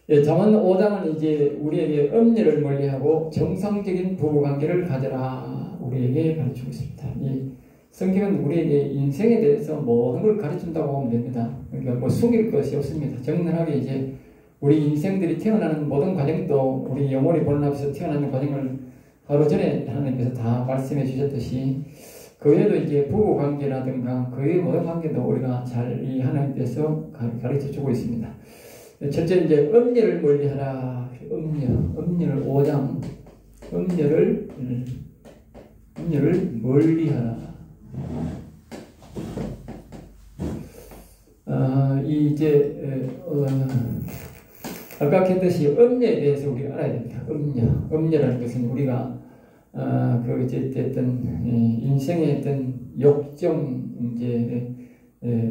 예, 잠언 5장은 이제 우리에게 음녀를 멀리하고 정상적인 부부관계를 가져라 우리에게 가르치고 있습니다. 이 성경은 우리에게 인생에 대해서 모든 걸 가르친다고 하면 됩니다. 그러니까 뭐 숨길 것이 없습니다. 정연하게 이제 우리 인생들이 태어나는 모든 과정도 우리 영혼이 본납에서 태어나는 과정을 하루 전에 하나님께서 다 말씀해 주셨듯이 그 외에도 이제 부부관계라든가 그 외의 모든 관계도 우리가 잘 이 하나님께서 가르쳐 주고 있습니다. 첫째 이제 음녀를 멀리하라. 음녀를 5장 음녀를 멀리하라. 아까 했듯이 음녀에 대해서 우리가 알아야 됩니다. 음녀라는 것은 우리가 어쨌든 인생의 어떤 욕정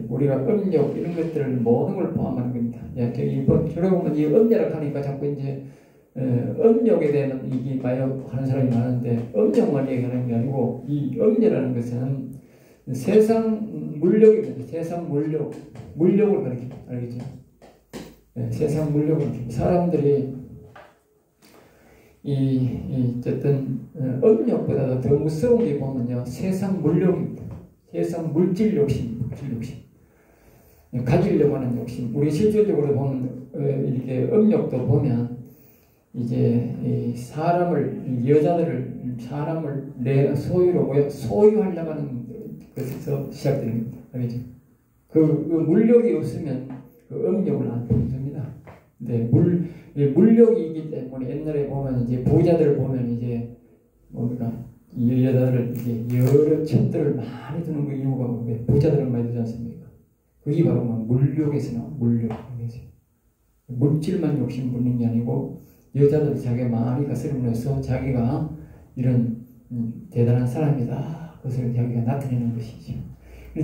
우리가 음욕 이런 것들을 모든 걸 포함하는 겁니다. 보면 이 음녀라고 하니까 자꾸 이제 음욕에 대한 이게 하는 사람이 많은데 음욕만 얘기하는 게 아니고 이 음녀라는 것은 세상 물욕입니다. 세상 물욕을 가리킵니다. 알겠죠? 세상 물욕을 가리킵니다. 사람들이 어쨌든 음욕보다도 더 무서운 게 보면요 세상 물욕입니다. 세상 물질 욕심. 가지려고 하는 욕심. 우리 실질적으로 보면 이렇게 음욕도 보면 이제 사람을 내 소유로 소유하려고 하는 것에서 시작됩니다. 알겠죠? 그 물욕이 없으면 그 음욕을 안 보여줍니다. 근데 물욕이기 때문에 옛날에 보면 이제 부자들을 보면 이제 뭡니까? 이 여자들을 이제 여러 첩들을 많이 두는 그 이유가 부자들을 많이 두지 않습니까? 그게 바로 물욕에서 나온 물욕이죠. 물질만 욕심 부리는 게 아니고 여자들 자기가 많이 가스름해서 자기가 이런 대단한 사람이다. 그것을 자기가 나타내는 것이죠.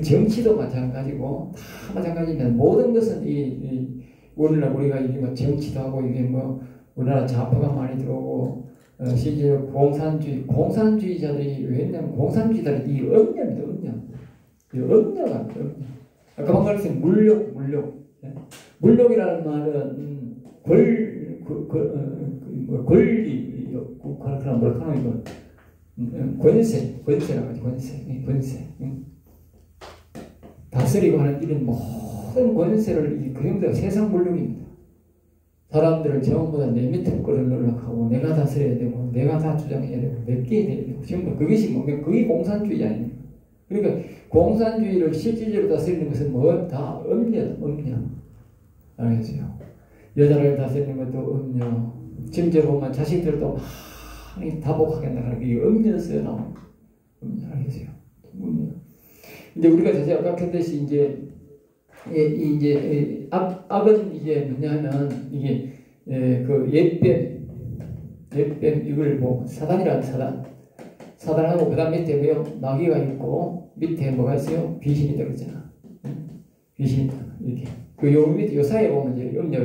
정치도 마찬가지고 다 마찬가지입니다. 모든 것은 오늘날 우리가 이게 뭐 정치도 하고 이게 뭐 우리나라 좌파가 많이 들어오고 실제로 공산주의자들이 왜 했냐면 공산주의자들이 이 음녀입니다. 음녀가 아까 방금 말했던 물욕이라는 말은 권리 권세라고 하죠. 권세 다스리고 하는 이런 모든 권세를 그 형태가 세상 물욕입니다. 사람들을 전부 다 내 밑에 끌어넣으려고 하고 내가 다스려야 되고 내가 다 주장해야 되고 내게 해야 되고 전부 그것이 뭡니까? 그게 공산주의 아닙니까? 그러니까 공산주의를 실질적으로 다스리는 것은 다 음녀. 알겠어요? 여자를 다스리는 것도 음녀. 심지어 보면 자식들도 많이 다복하게 나가는 게 음녀에서 나오는 음녀. 알겠어요? 음녀. 이제 우리가 자세히 아까 했듯이 악은 이게 뭐냐면 이게 그 옛뱀 이걸 사단이라는 사단하고 그 다음 밑에 뭐요? 마귀가 있고 밑에 뭐가 있어요? 귀신이 있다 그랬잖아. 귀신이 있다 이렇게 그 요 밑에 요 사이에 보면 이제 음녀.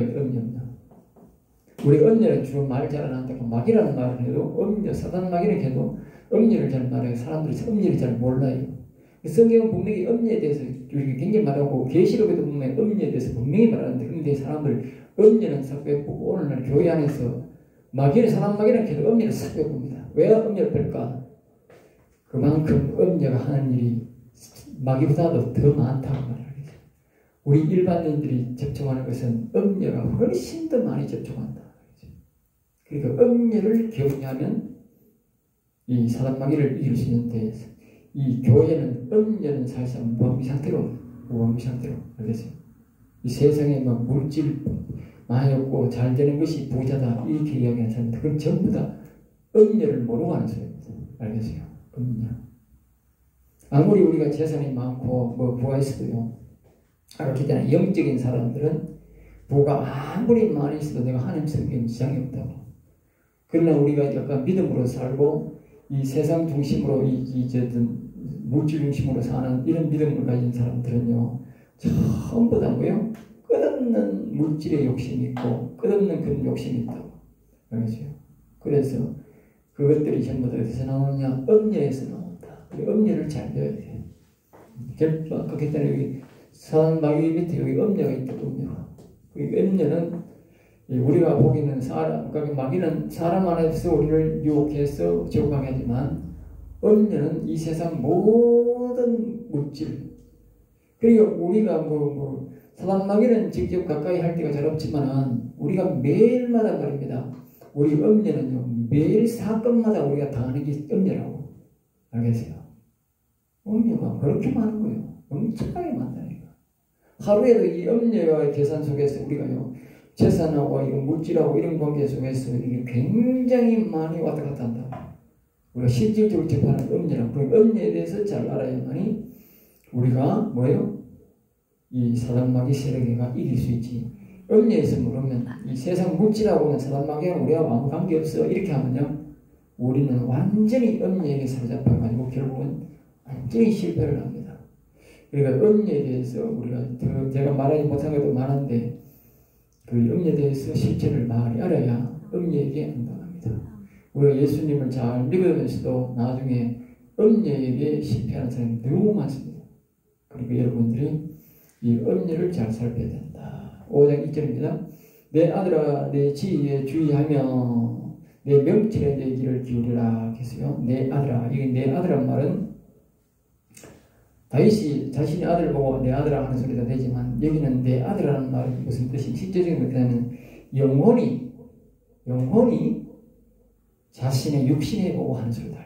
우리 음녀는 주로 말 잘 안 한다고 마귀라는 말을 해도 사단 마귀는 해도 음녀를 잘 말해요. 사람들이 음녀를 잘 몰라요. 성경은 분명히 음녀에 대해서 굉장히 말하고 계시록에도 보면 음녀에 대해서 분명히 말하는데 근데 사람들 음녀는 싹 빼고 오늘날 교회 안에서 사람 마귀는 계속 음녀를 싹 빼봅니다. 왜 음녀를 뺄까? 그만큼 음녀가 하는 일이 마귀보다도 더 많다고 말합니다. 우리 일반인들이 접촉하는 것은 음녀가 훨씬 더 많이 접촉한다. 그러니까 음녀를 경외하면 이 사단 마귀를 이길 수 있는데 이 교회는 음녀는 사실상 무방비 상태로 알겠어요? 이 세상에 막 물질 많이 없고 잘 되는 것이 부자다 이렇게 이야기하는 사람들 그건 전부 다 음녀를 모르고 하는 소리입니다. 알겠어요? 음녀. 아무리 우리가 재산이 많고 부가 있어도요. 그렇기 때문에 영적인 사람들은 부가 아무리 많이 있어도 내가 하나님 섬기는 지장이 없다고. 그러나 우리가 약간 믿음으로 살고 이 세상 중심으로 물질 중심으로 사는 이런 믿음을 가진 사람들은요 전부 다 뭐요? 끝없는 물질의 욕심이 있고 끝없는 그런 욕심이 있다고. 알겠죠? 그래서 그것들이 전부 다 어디서 나오느냐? 음녀에서 나온다. 음녀를 잘 배워야 돼. 그렇기 때문에 여기 사단 마귀 밑에 여기 음녀가 있다. 음녀가. 그 음녀는 우리가 보기는 그러니까 마귀는 사람 안에서 우리를 유혹해서 지옥하게 하지만 음녀는 이 세상 모든 물질, 그리고 우리가 사단 마귀는 직접 가까이 할 때가 잘 없지만은 우리가 매일마다 말입니다. 우리 음녀는요, 매일 사건마다 우리가 당하는 게 음녀라고. 알겠어요? 음녀가 그렇게 많은 거예요. 엄청나게 많다니까. 하루에도 이 음녀의 계산 속에서 우리가요, 재산하고 이런 물질하고 이런 관계 속에서 이게 굉장히 많이 왔다 갔다 한다. 우리가 실질적으로 접하는 음녀라고. 그러니까 음녀에 대해서 잘 알아야만이 우리가 뭐예요? 이 사단마귀 세력이가 이길 수 있지. 음녀에서 모르면 이 세상 물질하고는 사단마귀하고 우리가 아무 관계없어. 이렇게 하면요, 우리는 완전히 음녀에게 사로잡혀가지고 결국은 완전히 실패를 합니다. 그러니까 음녀에 대해서 우리가 제가 말하지 못한 것도 많은데 그 음녀에 대해서 실체를 많이 알아야 음녀에게 안당합니다. 우리가 예수님을 잘 믿으면서도 나중에 음녀에게 실패하는 사람이 너무 많습니다. 그리고 여러분들이 이 음녀를 잘 살펴야 된다. 5장 2절입니다. 내 아들아 내 지혜에 주의하며 내 명철에 내 귀를 기울이라 했어요. 내 아들아, 이게 내 아들란 말은 다윗이 자신의 아들을 보고 내 아들아 하는 소리도 되지만 여기는 내 아들이라는 말이 무슨 뜻이 실제적인 것이냐면 영혼이 자신의 육신에 보고 하는 소리다.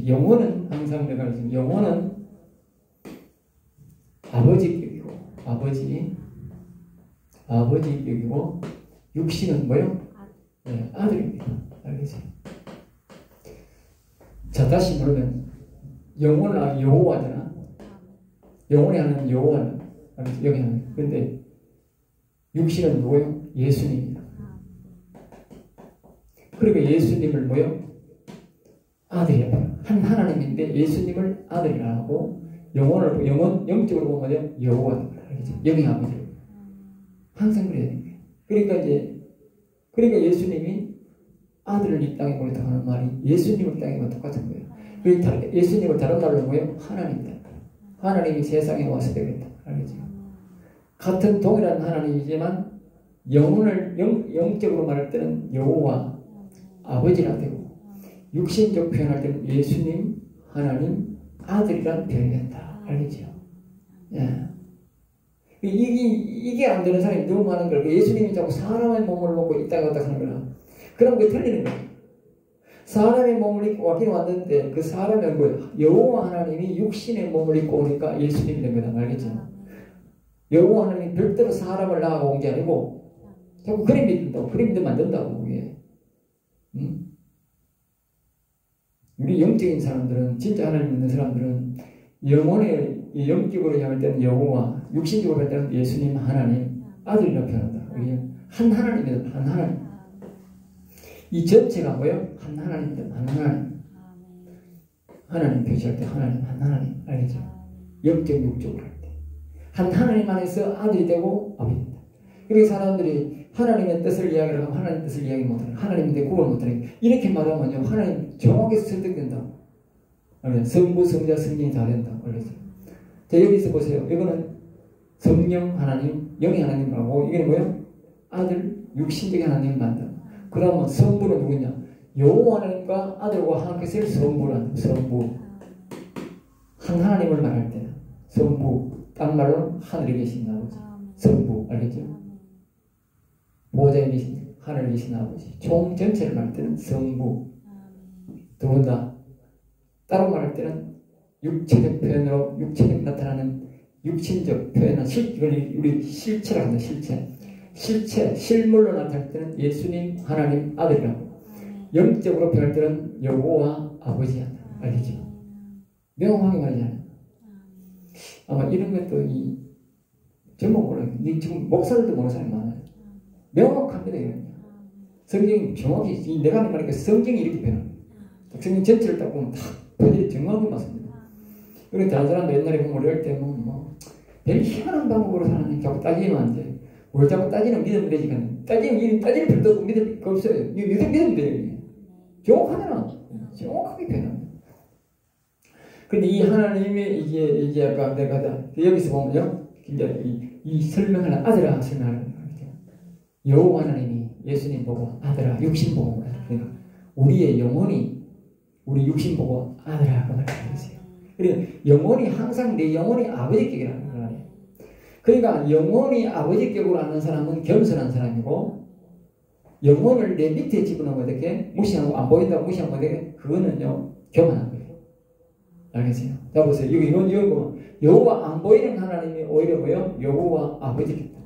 영혼은 항상 내가 알지만 영혼은 아버지격이고 아버지격이고 육신은 뭐요? 네, 아들입니다. 알겠어요? 자, 다시 물으면 영혼은 여호와잖아. 영혼이 하는 여호와는 여기 하는. 근데 육신은 누구요? 예수님입니다. 그리고 예수님을 뭐요? 아들이라고. 한 하나님인데 예수님을 아들이라 하고 영적으로 보면 여호와, 영의 아버지. 항상 그래야 됩니다. 그러니까 예수님이 아들을 이 땅에 보냈다 하는 말이 예수님을 땅에 보면 똑같은 거예요. 그러니까 예수님을 다른 말로 뭐예요? 하나님이다. 하나님이 세상에 와서 되겠다. 알겠죠? 같은 동일한 하나님이지만 영적으로 말할 때는 여호와 아버지라 되고 육신적 표현할 때는 예수님, 하나님, 아들이라는 표현이 된다. 알겠죠? 예. 이게 안 되는 사람이 너무 많은 거예요. 예수님이 자꾸 사람의 몸을 먹고 이 땅에 왔다 하는 거야. 그럼 그게 틀리는 거예요. 사람의 몸을 입고 왔긴 왔는데 그 사람은 뭐예요? 여호와 하나님이 육신의 몸을 입고 오니까 예수님이 된 거다. 알겠죠? 여호와 하나님이 별도로 사람을 낳아가 온 게 아니고 자꾸 그림 믿는다고. 그림도 만든다고. 그게. 우리 영적인 사람들은, 진짜 하나님 믿는 사람들은 영혼의 영적으로 향할 때는 여호와, 육신적으로 할 때는 예수님, 하나님, 아들이라고 표현한다. 한 하나님이다. 한 하나님. 이 전체가 뭐예요? 한 하나님이다. 한 하나님. 하나님 표시할 때 한 하나님. 알겠죠? 영적, 육적으로 할 때. 한 하나님 안에서 아들이 되고 아버지입니다. 그래서 사람들이 하나님의 뜻을 이야기를 하면 하나님 뜻을 이야기 못하는, 하나님인데 구원 못하는, 이렇게 말하면요, 하나님 정확히 설득된다고. 성부, 성자, 성령이 다 된다고. 알겠죠? 자, 여기서 보세요. 이거는 성령 하나님, 영의 하나님하고, 이게 뭐예요? 아들, 육신적인 하나님 만다. 그 다음은 성부는 누구냐? 여호와 하나님과 아들과 한 것을 성부란, 성부. 한 하나님을 말할 때는 성부, 딴 말로는 하늘에 계신 아버지. 성부, 알겠죠? 보좌에 계신 하늘에 계신 아버지. 총 전체를 말할 때는 성부. 더군다나 따로 말할 때는 육체적 표현으로 육체적 나타나는 육신적 표현은 우리 실체라고 합니다. 실체, 실물로 나타날 때는 예수님, 하나님, 아들이라고. 영적으로 표현할 때는 여호와 아버지야. 알겠죠? 명확하게 말이잖아요. 아마 이런 것도 전부 몰라요. 지금 목사들도 모르는 사람이 많아요. 명확합니다. 이거는요. 성경이 정확히, 내가 하는 말이니까 성경이 이렇게 표현합니다. 성경 전체를 딱 보면 다 표현이 정확히 맞습니다. 그리고 다른 사람도 옛날에 보면 어려울 때 별 희한한 방법으로 사는 자꾸 따지면 안 돼. 뭘 자꾸 따지는 믿으면 되지. 따지는 필요도 없고 믿을 거 없어요. 믿으면 돼요. 정확하잖아. 정확하게 표현합니다. 근데 이 하나님의 이게 아까 내가 여기서 보면요. 이 설명하는 아들아 설명하는 거죠. 여호와 하나님이 예수님 보고 아들아 육신 보고 그러니까 우리의 영혼이 우리 육신 보고 아들아 그 말이에요. 그러니까 영혼이 항상 내 영혼이 아버지 격이라는 거예요. 그러니까 영혼이 아버지 격으로 아는 사람은 겸손한 사람이고 영혼을 내 밑에 집어넣으면 어떻게 무시하고 안 보인다고 무시하면 어떻게 그거는요 교만한 거예요. 알겠어요? 자 보세요. 이건 여호와 안 보이는 하나님이 오히려 뭐요? 여호와 아버지겠다.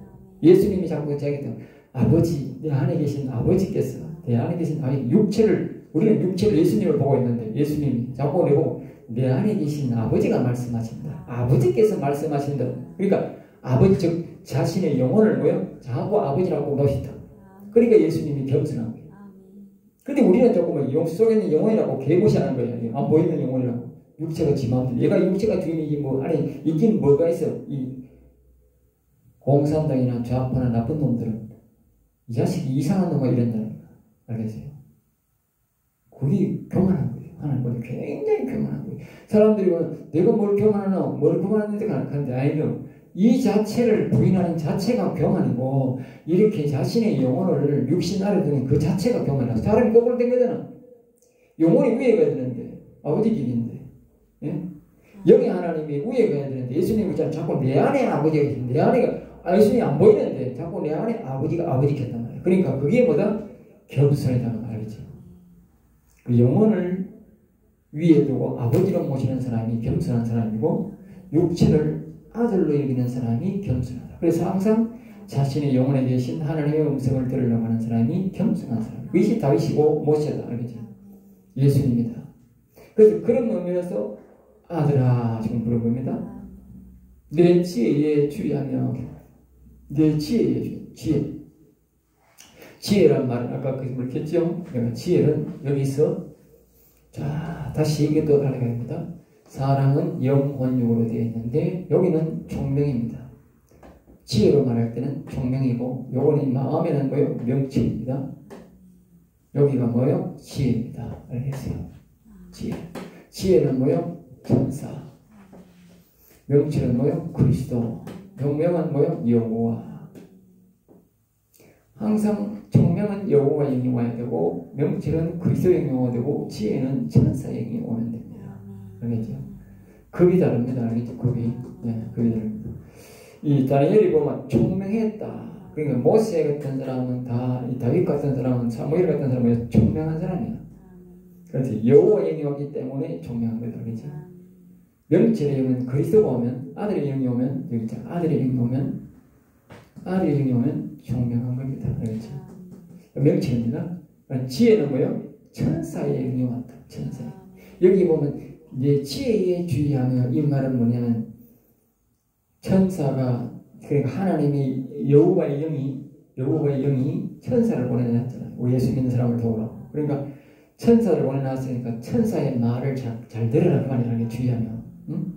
예수님이 자꾸 자기가 아버지 내 안에 계신 아버지께서 내 안에 계신 아버지 육체를 우리는 육체를 예수님을 보고 있는데 예수님이 자꾸 내고 내 안에 계신 아버지가 말씀하신다. 아버지께서 말씀하신다. 그러니까 아버지 즉 자신의 영혼을 뭐요? 자고 아버지라고 놓으신다. 그러니까 예수님이 겸손한 거예요. 근데 우리는 조금 영 속에 있는 영혼이라고 개무시하는 거예요. 안 보이는 영혼이라고. 육체가 지 마음대로. 얘가 육체가 주인이지 뭐 안에 있긴 뭐가 있어. 이 공산당이나 좌파나 나쁜 놈들은 이 자식이 이상한 놈아 이런다는 거야. 알겠어요? 그게 교만한 거예요. 하나님보다 굉장히 교만한 거예요. 사람들이 내가 뭘 교만하나 뭘 교만하는데 가는데 아니요. 이 자체를 부인하는 자체가 교만이고 이렇게 자신의 영혼을 육신 아래 두는 그 자체가 교만이라. 사람이 거꾸로 된 거잖아. 영혼이 위에 가야 되는데 아버지 길인데 예? 영의 하나님이 위에 가야 되는데 예수님이 자꾸 내 안에 아버지가 계신데 내 안에 예수님이 안 보이는데 자꾸 내 안에 아버지가 아버지겠단 말이야. 그러니까 그게 뭐다? 겸손이라는 말이죠. 그 영혼을 위에 두고 아버지로 모시는 사람이 겸손한 사람이고 육체를 아들로 여기는 사람이 겸손하다. 그래서 항상 자신의 영혼에 계신 하나님의 음성을 들으려고 하는 사람이 겸손한 사람. 그것이 다윗이고 모세다. 알겠죠? 예수님이다. 그래서 그런 의미에서 아들아 지금 물어봅니다. 내 지혜에 주의하며 내 지혜에 지혜. 지혜란 말은 아까 그 말했죠? 지혜는 여기서 자 다시 얘기 또 하려고 합니다. 사랑은 영혼육으로 되어 있는데 여기는 총명입니다. 지혜로 말할 때는 총명이고 요거는 마음에는 뭐요? 명치입니다. 여기가 뭐요? 지혜입니다. 알겠어요? 지혜. 지혜는 뭐요? 천사. 명치는 뭐요? 그리스도. 총명은 뭐요? 여호와. 항상 총명은 여호와 영이 와야 되고 명치는 그리스도 영이 와야 되고 지혜는 천사 영이 오면 됩니다. 알겠죠? 급이 다릅니다. 알겠죠? 급이. 네, 급이 다릅니다. 이 다니엘이 보면 총명했다. 그러니까 모세 같은 사람은 다, 이 다윗 같은 사람은 사무엘 같은 사람은 총명한 사람이야. 그래서 여호와 영이 왔기 때문에 총명한 거다. 알겠죠? 명철의 영은 그리스도가 오면, 아들의 영이 오면, 여기 있잖아. 아들의 영이 오면 총명한 겁니다. 알겠죠? 명철입니다. 지혜는 뭐예요? 천사의 영이 왔다. 천사. 여기 보면 내 지혜에 주의하며 이 말은 뭐냐면 천사가 그러니까 하나님이 여호와의 영이 천사를 보내놨잖아요. 우리 예수 믿는 사람을 도우라고. 그러니까 천사를 보내놨으니까 천사의 말을 잘 들으라 그 말이라는 게 주의하며 응?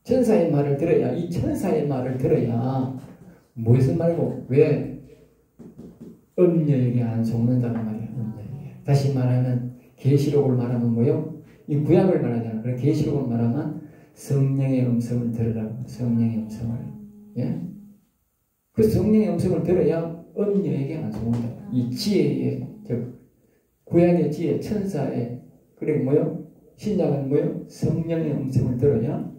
천사의 말을 들어야 이 천사의 말을 들어야 무슨 말이고 왜 음녀에게 안 속는다는 말이야. 음녀에게. 다시 말하면 계시록을 말하면 뭐요? 이 구약을 말하잖아. 그래 계시록을 말하면 성령의 음성을 들으라고. 성령의 음성을. 예? 그 성령의 음성을 들어야 음녀에게 안 속는다. 이 지혜의 즉 구약의 지혜 천사의 그리고 뭐요? 신약은 뭐요? 성령의 음성을 들어야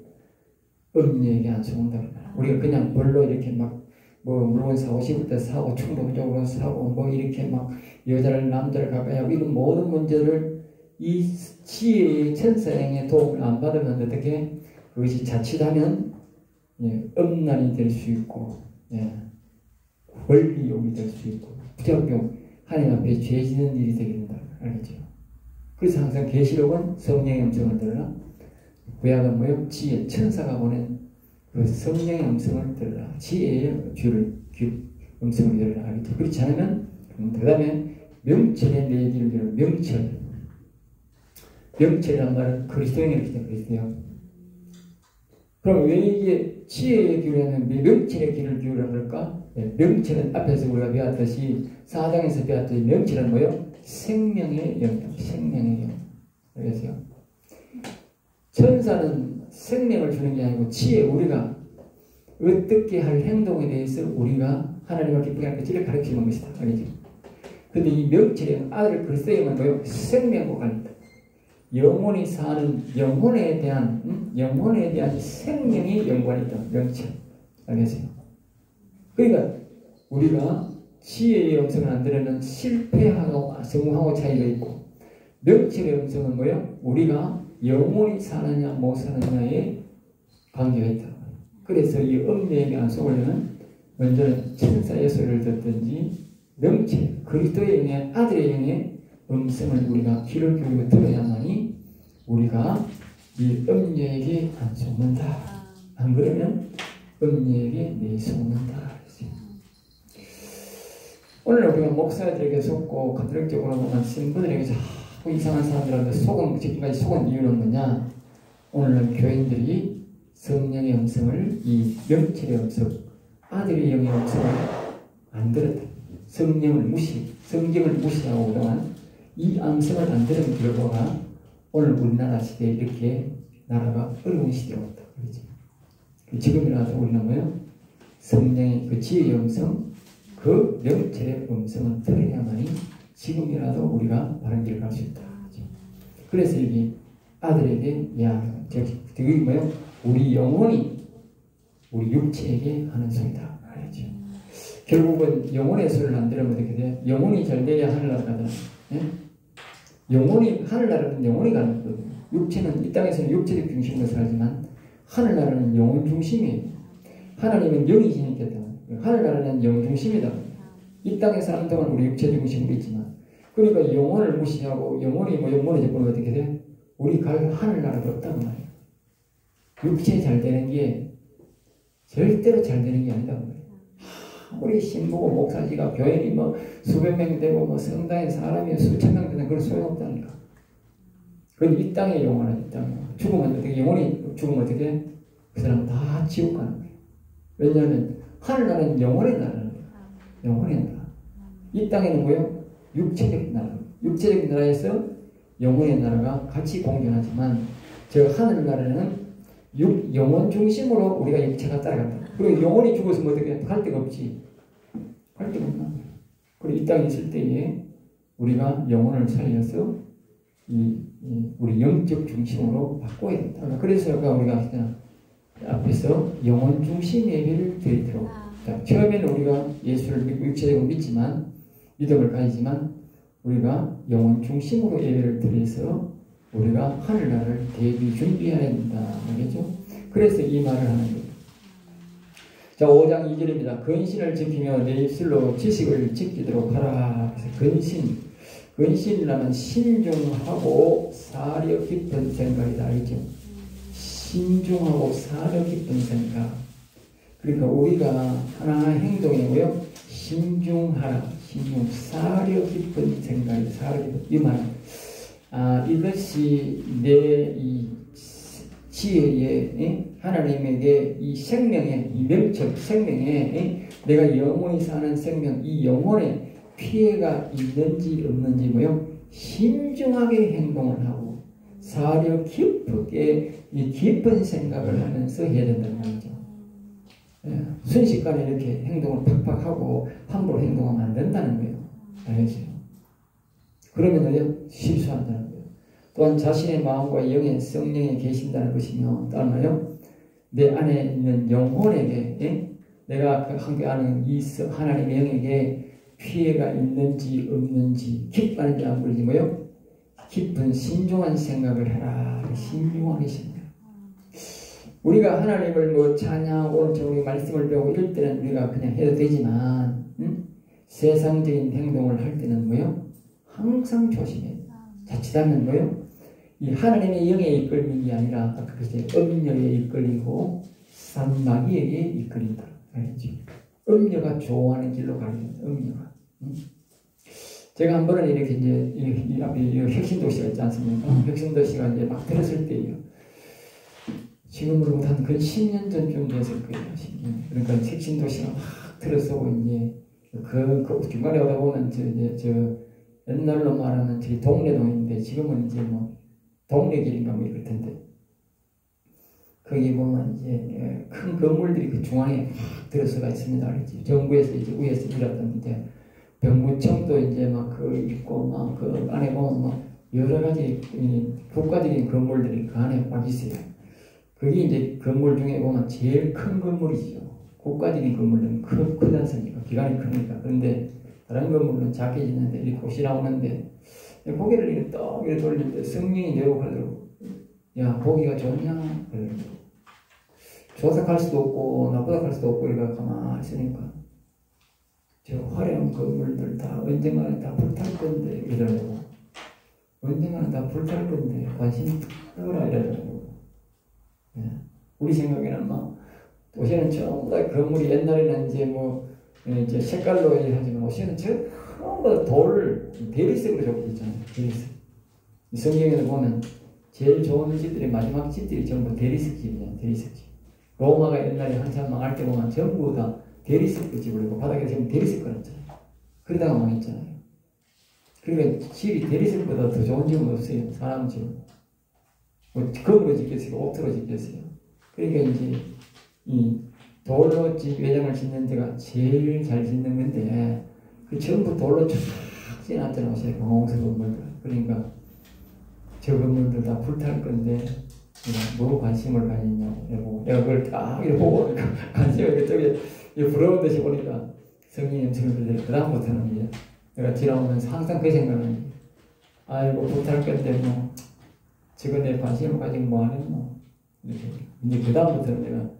음녀에게 안 속는다. 우리가 그냥 별로 이렇게 막 뭐 물건 사고 싶을 때 사고 충동적으로 사고 뭐 이렇게 막 여자를 남자를 가까이 하고 이런 모든 문제를 이 지혜의 천사행의 도움을 안 받으면 어떻게 그것이 자칫하면 음란이 될 수 있고 권리욕이 될 수 있고 부작용 하나님 앞에 죄 짓는 일이 되게 된다. 알겠죠? 그래서 항상 계시록은 성령의 음성을 들으라. 구약은 뭐예요? 지혜 천사가 보낸 그 성령의 음성을 들으라. 지혜의 음성을 들으라. 알겠죠? 그렇지 않으면 그 다음에 명철의 내 길을 들으라. 명철이란 말은 그리스도인을 기다. 그리스도요. 그럼 왜 이게 지혜의 기울이면 명철의 길을 기울여 그럴까? 명철은 앞에서 우리가 배웠듯이 4장에서 배웠듯이 명철은 뭐예요? 생명의 영. 생명의 영. 알겠어요? 천사는 생명을 주는 게 아니고 지혜 우리가 어떻게 할 행동에 대해서 우리가 하나님을 기쁘게 하는 것을 가르치는 것이다. 알겠죠? 근데 이 명철의 아들 그리스도에는 뭐요? 생명과 관련다. 영혼이 사는 영혼에 대한 생명이 연관이 있다. 명철. 알겠어요? 그러니까 우리가 지혜의 음성을 안 들으면 실패하고 성공하고 차이가 있고, 명철의 음성은 뭐예요? 우리가 영혼이 사느냐 못 사느냐에 관계가 있다. 그래서 이 음녀에게 안 속으려면 먼저는 천사의 소리를 듣든지 명철, 그리스도의 영의 아들의 영의 음성을 우리가 귀를 기울이고 들어야만이 우리가 이 음녀에게 안 속는다. 안 그러면 음녀에게 내 속는다. 오늘 우리가 목사들에게 속고 가톨릭적으로 보면 신부들에게 자꾸 이상한 사람들한테 속은, 지금까지 속은 이유는 뭐냐? 오늘은 교인들이 성령의 음성을, 이 명철의 음성, 아들의 영의 음성을 안 들었다. 성령을 무시하고 그동안 이 음성을 안 들은 결과가 오늘 우리나라 시대에 이렇게 나라가 어려운 시대가 왔다. 그렇지? 지금이라도 우리는 뭐예요? 성령의 그 지혜의 음성, 그 명철의 음성을 들어야만이 지금이라도 우리가 바른 길을 갈 수 있다. 그렇지? 그래서 여기 아들에게, 그게 뭐예요? 우리 영혼이 우리 육체에게 하는 소리다. 알죠? 결국은 영혼의 소리를 안 들으면 어떻게 돼? 영혼이 잘 돼야 하늘나라 가잖아. 예? 영혼이, 하늘나라는 영혼이 가는 거거든요. 육체는, 이 땅에서는 육체적 중심으로 살지만 하늘나라는 영혼 중심이에요. 하나님은 영이 지니까 하늘나라는 영 중심이다. 이 땅에 사는 동안 우리 육체 중심으로 있지만, 그러니까 영혼을 무시하고 영혼이 영혼에 접근하면 어떻게 돼? 우리 갈 하늘나라가 없다고 말이에요. 육체 잘 되는 게 절대로 잘 되는 게 아니다고 말이에요. 우리 신부고 목사지가 교인이 수백 명 되고 성당에 사람이 수천 명 되는 그런 소용없다니까. 그건 이 땅의 영혼은 이 땅에. 죽으면 어떻게, 영혼이 죽으면 어떻게? 그 사람 다 지옥 가는 거예요. 왜냐하면 하늘나라는 영혼의 나라는 거예요. 영혼의 나라. 이 땅에는 뭐예요? 육체적 나라. 육체적 나라에서 영혼의 나라가 같이 공존하지만 저 하늘나라는 영혼 중심으로 우리가 육체가 따라간다. 그리고 영혼이 죽었으면 어떻게 갈 데가 없지. 갈 데가 없나. 그리고 이 땅에 있을 때에 우리가 영혼을 살려서 우리 영적 중심으로 바꿔야 된다. 그래서 우리가 앞에서 영혼 중심 예배를 드리도록. 처음에는 우리가 예수를 믿고 육체적으로 믿지만, 믿음을 가지지만 우리가 영혼 중심으로 예배를 드려서 우리가 하늘나라를 대비 준비해야 된다. 알겠죠? 그래서 이 말을 하는 거예요. 자, 5장 2절입니다. 근신을 지키며 내 입술로 지식을 지키도록 하라. 그래서 근신이라면 신중하고 사려 깊은 생각이다. 알겠죠? 신중하고 사려 깊은 생각. 그러니까 우리가 하나하나 행동이고요. 신중하라. 사려 깊은 생각이, 사려 깊은, 이 말은 이것이 내 이 지혜에, 하나님에게 이 생명에, 이 명철 생명에, 내가 영원히 사는 생명, 이 영혼에 피해가 있는지 없는지 뭐요? 신중하게 행동을 하고 사려 깊게 이 깊은 생각을 하면서 해야 된다는 말이죠. 순식간에 이렇게 행동을 팍팍 하고 함부로 행동하면 안 된다는 거예요. 알겠어요? 그러면 실수한다는 거예요. 또한 자신의 마음과 영의 성령에 계신다는 것이며, 또 얼마요? 내 안에 있는 영혼에게, 내가 함께 아는 이 하나님의 영에게 피해가 있는지 없는지, 기뻐하는지 안 그러지 뭐요? 깊은 신중한 생각을 해라. 신중하게 생각. 우리가 하나님을 찬양하고 오른쪽으로 말씀을 배우고 이럴 때는 우리가 그냥 해도 되지만, 세상적인 행동을 할 때는 뭐요? 항상 조심해야 돼. 자칫하면 뭐요? 이 하나님의 영에 이끌리는 게 아니라 아까 그랬어요. 음녀에 이끌리고 산마귀에게 이끌린다. 알겠죠? 음녀가 좋아하는 길로 가는 거예요. 음녀가. 제가 한 번은 이렇게 이 앞에 혁신도시가 있지 않습니까? 혁신도시가 이제 막 들었을 때예요. 지금으로부터 한 10년 전쯤 됐을 거예요. 10년. 그러니까 혁신도시가 막 들어서고 이제 그 중간에 오다 보면 저 옛날로 말하면 저희 동네동인데 지금은 이제 동네길인가 뭐 이럴 텐데 거기 보면 이제 큰 건물들이 그 중앙에 들어서가 있습니다. 알겠지? 정부에서 이제 위에서 일하던 이제 병무청도 이제 막 그 있고 막 그 안에 보면 막 여러 가지 국가적인 건물들이 그 안에 막 있어요. 그게 이제 건물 중에 보면 제일 큰 건물이죠. 국가적인 건물은 크지 않습니까? 기관이 크니까. 그런데 다른 건물은 작게 짓는데 이렇게 옷이 나오는데 고개를 이렇게 떡 이렇게 돌릴 때 성령이 내고 하더라고. 야, 보기가 좋냐? 좋다 할 수도 없고 나쁘다 할 수도 없고 이렇게 가만히 있으니까 저 화려한 건물들 다 언젠가는 다 불탈 건데 이러더라고. 언젠가는 다 불탈 건데 관심 없어라 이러더라고. 예. 우리 생각에는 막 도시는 전부 다 건물이 옛날에는 이제 뭐 이제 색깔로 하지만 도시는 전부 다 돌 대리석으로 적혀 있잖아요. 대리석. 성경에도 보면 제일 좋은 집들이 마지막 집들이 전부 대리석 집이에요. 대리석 집. 로마가 옛날에 한참 망할 때 보면 전부 다 대리석 집을 내고 바닥에 지금 대리석 걸었잖아요. 그러다가 망했잖아요. 그러니까 집이 대리석보다 더 좋은 집은 없어요. 사람 집은. 뭐 금으로 짓겠어요. 옥토로 짓겠어요. 그러니까 이제 이 돌로 외장을 짓는 데가 제일 잘 짓는 건데 그 전부 돌로 쫙 지어놨잖아요. 공공석 건물들. 그러니까 저 건물들 다 불탈 건데 뭐 관심을 가지냐고 내가 그걸 딱 이렇게 보고 관심을 그쪽에 부러운 듯이 보니까 성령의 음성을 들려요. 그 다음부터는 이제 내가 지나오면서 항상 그 생각은 아이고 불탈 건데 뭐 저거 내 관심을 가지고 뭐하네 뭐 이제 그 다음부터는 내가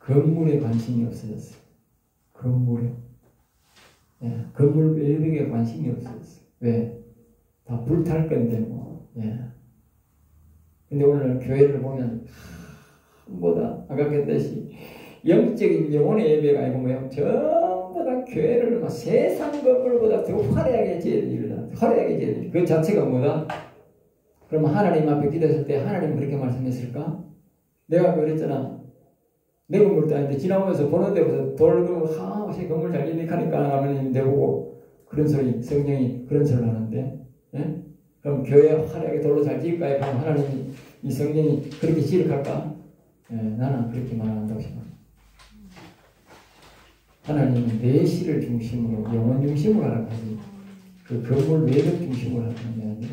건물에 관심이 없어졌어요. 건물에 건물 외벽에 관심이 없어졌어요. 왜? 다 불탈 건데 뭐 근데 오늘 교회를 보면 보다 아까 그랬듯이 영적인 영혼의 예배가 아니고 뭐야 전부 다 교회를 막 세상 건물보다 더 화려하게 지어야 돼. 화려하게 지어야 돼. 그 자체가 뭐다? 그러면 하나님 앞에 기도했을 때 하나님 그렇게 말씀했을까? 내가 그랬잖아. 내 건물도 아닌데 지나오면서 보는 데부터 돌 그러고 혹시 건물 잘 짓니까 하나님 내보고 그런 소리 성령이 그런 소리를 하는데 그럼 교회 화려하게 돌로 잘 지을까요? 그럼 하나님이 이 성령이 그렇게 지을까? 나는 그렇게 말한다고 생각합니다. 하나님은 내 시를 중심으로 영혼 중심으로 하라고 하지 그 건물 외벽 중심으로 하는 게 아니라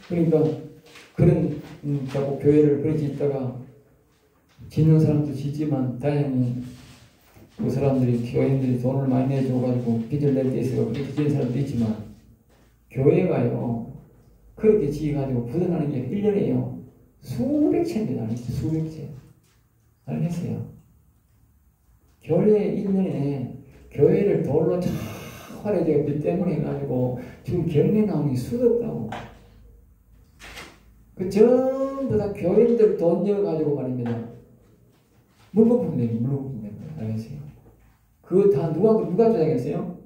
그러니까 그런 자꾸 교회를 그렇게 짓다가 짓는 사람도 짓지만 다행히 그 사람들이 교인들이 돈을 많이 내줘가지고 빚을 낼 때 있어요. 그렇게 짓는 사람도 있지만 교회가요 그렇게 지어가지고 부도나는 게 1년에요 수백 채입니다. 수백 채 알겠어요? 교회 1년에 교회를 돌로 쫙 화려하게 빚 때문에 해가지고 지금 경매 나오는 게 수도 없다고. 그 전부 다 교인들 돈 내어가지고 말입니다. 물거품 내기, 물거품 내기. 알겠어요? 그거 다 누가 주장했어요?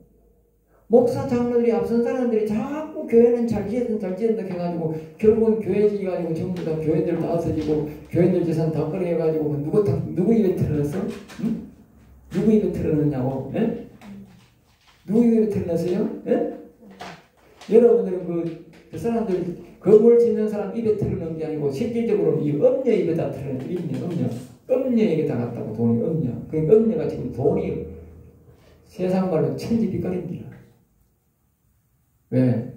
목사 장로들이 앞선 사람들이 자꾸 교회는 잘 지었다 해가지고 결국은 교회 지어가지고 전부 다 교인들 다 없어지고 교인들 재산 다 끌어해가지고 누구 입에 틀어놨어? 응? 누구 입에 틀어놨냐고? 예? 누구 입에 틀어놨어요? 예? 여러분들은 그 사람들 건물 짓는 사람 입에 틀어놓은 게 아니고 실질적으로 이 음녀 입에다 틀어놨어요. 음녀에게 다 갔다고 돈이 음녀. 그 음녀가 지금 돈이 세상 말로 천지빛깔입니다. 왜?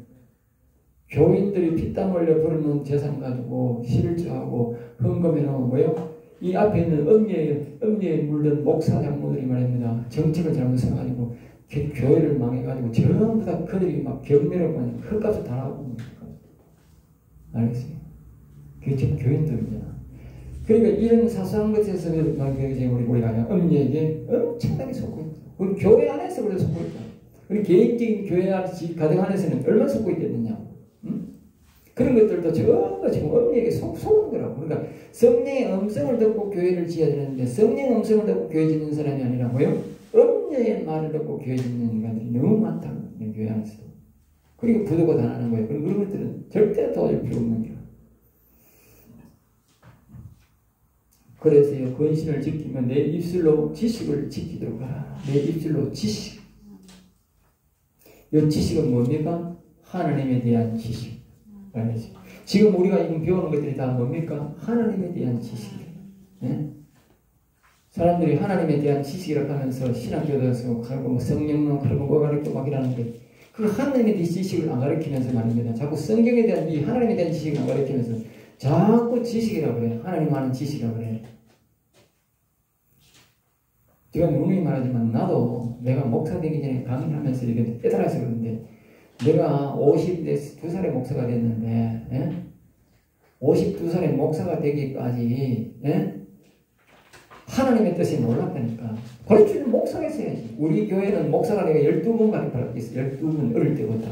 교인들이 피땀 흘려 버리는 재산 가지고 실주하고 헌금해놓으면 뭐예요? 이 앞에 있는 음녀에 물든 목사 장로들이 말입니다. 정책을 잘못 써가지고 교회를 망해가지고 전부 다 그들이 막 경매를 많이 흙값을 다 나오고 알겠어요? 그게 지금 교인들이잖아. 그러니까 이런 사소한 것에서 우리가 음녀에게 엄청나게 속고 있다. 그 교회 안에서 그래 속고 있다. 우리 개인적인 교회 가정 안에서는 얼마나 속고 있겠느냐. 응? 그런 것들도 전부 지금 음녀에게 속는 거라고. 그러니까 성령의 음성을 듣고 교회를 지어야 되는데 성령의 음성을 듣고 교회 짓는 사람이 아니라 뭐요? 음녀의 말을 듣고 교회 짓는 인간들이 너무 많다는 거예요. 교회 안에서도. 그리고 부도가 다 나는 거예요. 그런 것들은 절대 도와줄 필요 없는 거예요. 그래서요, 권신을 지키면 내 입술로 지식을 지키도록 하라. 내 입술로 지식. 이 지식은 뭡니까? 하나님에 대한 지식. 알겠죠? 지금 우리가 지금 배우는 것들이 다 뭡니까? 하나님에 대한 지식이에요. 예? 사람들이 하나님에 대한 지식이라고 하면서 신학교에서 가르고 뭐 성령론 가르고 뭐 가르고 막 이러는데 그 하나님에 대한 지식을 안 가르치면서 말입니다. 자꾸 성경에 대한 이 하나님에 대한 지식을 안 가르치면서 자꾸 지식이라고 그래. 하나님 아는 지식이라고 그래. 제가 누누이 말하지만 나도 내가 목사 되기 전에 강의하면서 이렇게 깨달아서 그러는데 내가 52살의 목사가 됐는데 예? 52살의 목사가 되기까지 예? 하나님의 뜻을 몰랐다니까. 가르치는 목사가 있어야지. 우리 교회는 목사가 내가 12분 가르치고 있어. 12분 어릴 때부터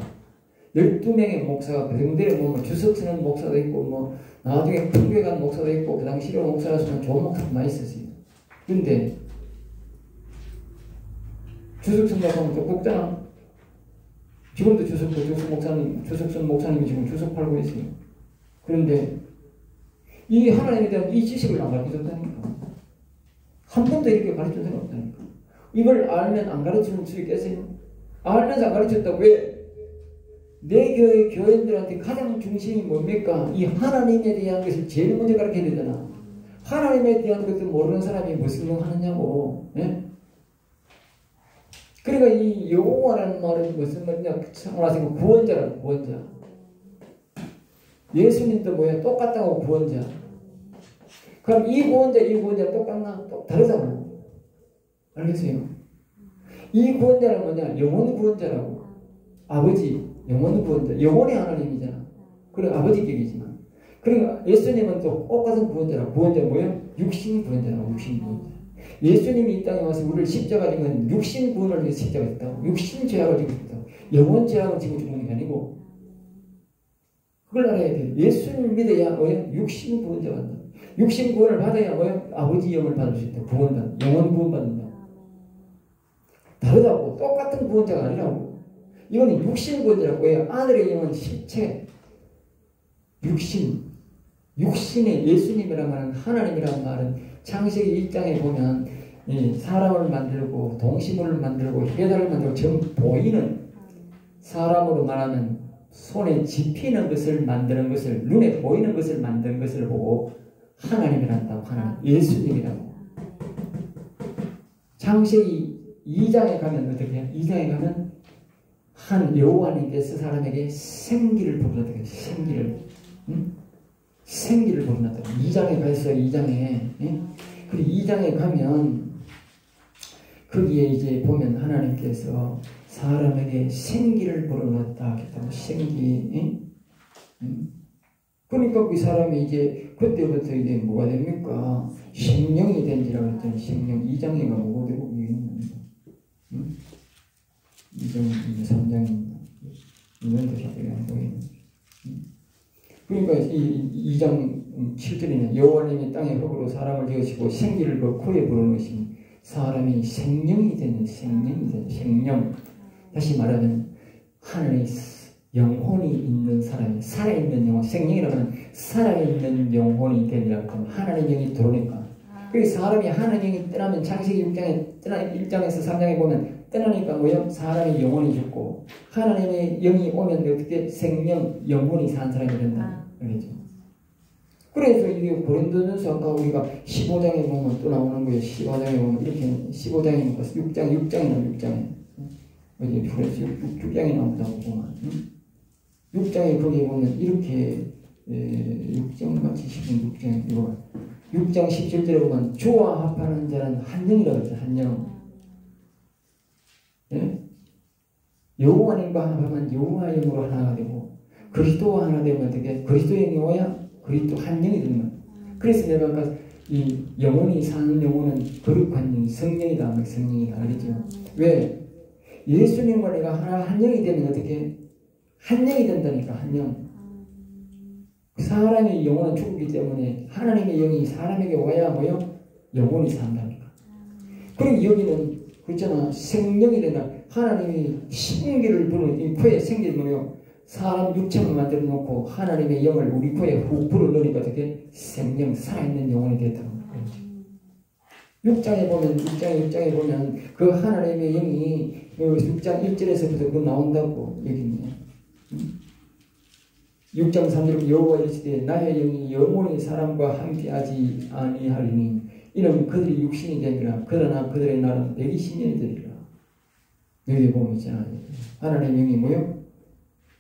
12명의 목사가 그 정도에 뭐 주석 쓰는 목사도 있고 뭐 나중에 큰 교회 간 목사도 있고 그 당시 실용 목사라서는 좋은 목사도 많이 있었어요. 근데 주석 쓴다고 하면 좀 곱잖아. 지금도 주석 쓴 목사님이 지금 주석 팔고 있어요. 그런데 이 하나님에 대한 이 지식을 안 가르쳐줬다니까. 한 번도 이렇게 가르쳐준 적은 없다니까. 이걸 알면 안 가르치는 수 있겠어요? 알면서 안 가르쳤다고 왜? 내 교회 교인들한테 가장 중심이 뭡니까? 이 하나님에 대한 것을 제일 먼저 가르쳐야 되잖아. 하나님에 대한 것을 모르는 사람이 무슨 일 하느냐고. 예? 그러니까 이 여호와라는 말은 무슨 말이냐? 참고하세요. 구원자라고, 구원자. 예수님도 뭐야? 똑같다고, 구원자. 그럼 이 구원자 똑같나? 다르다고. 알겠어요? 이 구원자는 뭐냐? 영혼 구원자라고. 아버지, 영혼 구원자. 영혼의 하나님이잖아. 그래, 아버지 격이지만. 그러니까 예수님은 또 똑같은 구원자라고. 구원자 뭐야? 육신 구원자라고, 육신 구원자. 예수님이 이 땅에 와서 우리를 십자가 지고 육신 구원을 위해서 십자가 했다고. 육신 죄악을 지고 있다고. 영혼 죄악을 지고 죽는 게 아니고. 그걸 알아야 돼. 예수님을 믿어야 뭐야? 육신 구원자가 된다. 육신 구원을 받아야 뭐야? 아버지 영을 받을 수 있다. 구원받는, 영혼 구원받는다. 다르다고. 똑같은 구원자가 아니라고. 이거는 육신 구원자라고 해요. 아들의 영은 실체. 육신의 예수님이란 말은 하나님이란 말은 창세기 1장에 보면 사람을 만들고 동식물을 만들고 해달을 만들고 전부 보이는 사람으로 말하면 손에 집히는 것을 만드는 것을 눈에 보이는 것을 만드는 것을 보고 하나님이란다고 하나님 예수님이라고. 창세기 2장에 가면 어떻게 해요? 2장에 가면 한 여호와님께서 사람에게 생기를 부르셨다. 생기를. 응? 생기를 부르셨다. 2장에 가서 2장에 그리고 2장에 가면 거기에 이제 보면 하나님께서 사람에게 생기를 불어넣었다 하겠다고. 생기. 그러니까 그 사람이 이제 그때부터 이제 뭐가 됩니까? 생명이 된지라고 했더니 생명. 2장에가 뭐가 되고 2장 3장입니다. 이면도 자꾸 안 보이는. 그러니까 이 2장 7절에는 여호와님이 땅의 흙으로 사람을 지으시고 생기를 그 코에 불어넣으시니 사람이 생명이 되는 생명. 다시 말하면 하늘의 영혼이 있는 사람이 살아있는 영혼. 생명이라고 하면 살아있는 영혼이 되리라고 하면 하나님 영이 들어오니까. 그래서 사람이 하나님 영이 떠나면 창세기 1장에서 3장에 보면 떠나니까 뭐요? 사람의 영혼이 죽고 하나님의 영이 오면 어떻게 생명, 영혼이 산 사람이 된다. 그렇죠? 그래서 이게 고린도전서 아까 우리가 15장에 보면 또 나오는 거예요. 15장에 보면 이렇게 15장에 6장에 어디 그래서 6장에 나온다고 보면 6장에 거기에 보면 이렇게 6장 같이 16장 이거 6장 17절에 보면 주와 합하는 자는 한 영이라고 했죠. 한 영. 예? 여호와님과 합하면 여호와 영으로 하나가 되고 그리스도와 하나 되면 어떻게? 그리스도의 영이 오야 그리스도 한 영이 되는 거야. 그래서 내가 아까 이 영혼이 사는 영혼은 거룩한 영, 성령이다. 성령이다. 알겠죠? 왜? 예수님과 내가 하나 한 영이 되면 어떻게? 한 영이 된다니까. 한 영. 사람의 영혼은 죽기 때문에 하나님의 영이 사람에게 와야 뭐요? 영혼이 산다니까. 그리고 여기는 그렇잖아. 생명이 된다. 하나님이 생기를 부는 이 코에 생기를 부는 사람 육체를 만들어 놓고 하나님의 영을 우리 코에 훅 불어넣으니까 어떻게? 생명, 살아있는 영혼이 됐다고. 6장에 보면 그 하나님의 영이 6장 1절에서부터 나온다고 여기는. 6장 3절 여호와 이르시되 나의 영이 영원히 사람과 함께하지 아니하리니 이는 그들이 육신이 되니라. 그러나 그들의 날은 120년이 되리라. 여기 보면 있잖아요. 하나님의 영이 뭐요?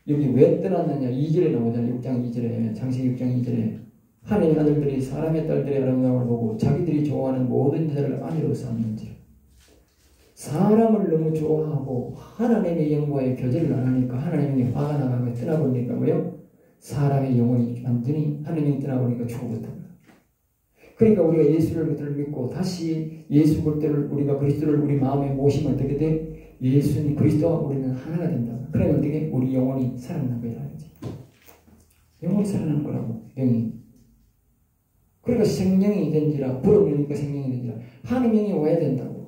여기 왜 떠났느냐 2절에 나오잖아요. 6장 2절에 창세기 6장 2절에 하나님의 아들들이 사람의 딸들의 아름다움을 보고 자기들이 좋아하는 모든 여자를 아내로 삼는지라. 사람을 너무 좋아하고 하나님의 영과의 교제를 안 하니까 하나님의 화가 나가며 떠나버리니까 뭐요? 사람의 영혼이 완전히 하나님이 떠나버리니까 죽어버렸다. 그러니까 우리가 예수를 믿고 다시 예수 그리스도를 우리가 그리스도를 우리 마음에 모시면 어떻게 돼? 예수님 그리스도와 우리는 하나가 된다. 그러면 어떻게? 우리 영혼이 살아나는 거야. 영혼이 살아나는 거라고. 영이. 그러니까 생명이 된지라 불어오니까 생명이 된지라 하나님 영이 와야 된다고.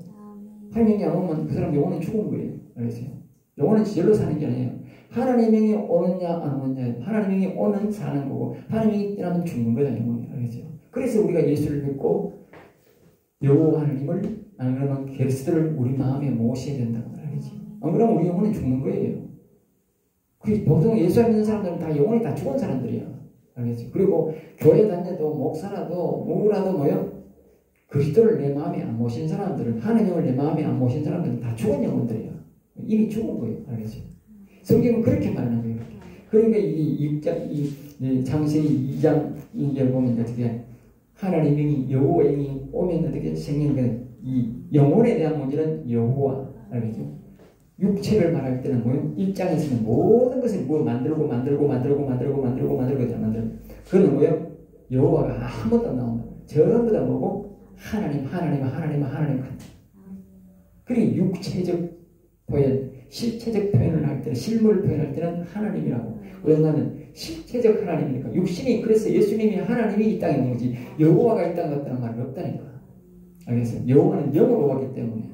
하나님 영이 안 오면 그 사람 영혼은 죽은 거예요. 알겠어요? 영혼은 지절로 사는 게 아니에요. 하나님 영이 오느냐 안 오느냐. 하나님 영이 오는 사는 거고 하나님 영이 떠나면 죽는 거다. 영혼이. 알겠어요? 그래서 우리가 예수를 믿고 여호와 하나님을 안 그러면 그리스도를 우리 마음에 모셔야 된다고 말하지. 안 그러면 우리 영혼은 죽는 거예요. 보통 예수 안 믿는 사람들은 다 영혼이 다 죽은 사람들이야. 알겠죠? 그리고 교회 다녀도 목사라도 누구라도 뭐요? 그리스도를 내 마음에 안 모신 사람들은 하나님을 내 마음에 안 모신 사람들은 다 죽은 영혼들이야. 이미 죽은 거예요. 알겠죠? 성경은 그렇게 말하는 거예요. 그러니까 이 창세기 2장 2절 보면 어떻게 하나님 영이 여호와 영이 오면 어떻게 생기는 이 영혼에 대한 문제는 여호와. 알겠죠? 육체를 말할 때는 뭐예요? 일장에서는 모든 것을 뭐 만들고 그거는 뭐예요? 여호와가 한 번도 안 나온다. 전부 다 뭐고? 하나님. 그리고 육체적 표현, 실체적 표현을 할 때는 실물을 표현할 때는 하나님이라고. 왜냐하면 실체적 하나님이니까 육신이 그래서 예수님이 하나님이 이 땅에 있는 거지 여호와가 이 땅에 왔다는 말이 없다니까. 알겠어요? 여호와는 영으로 왔기 때문에.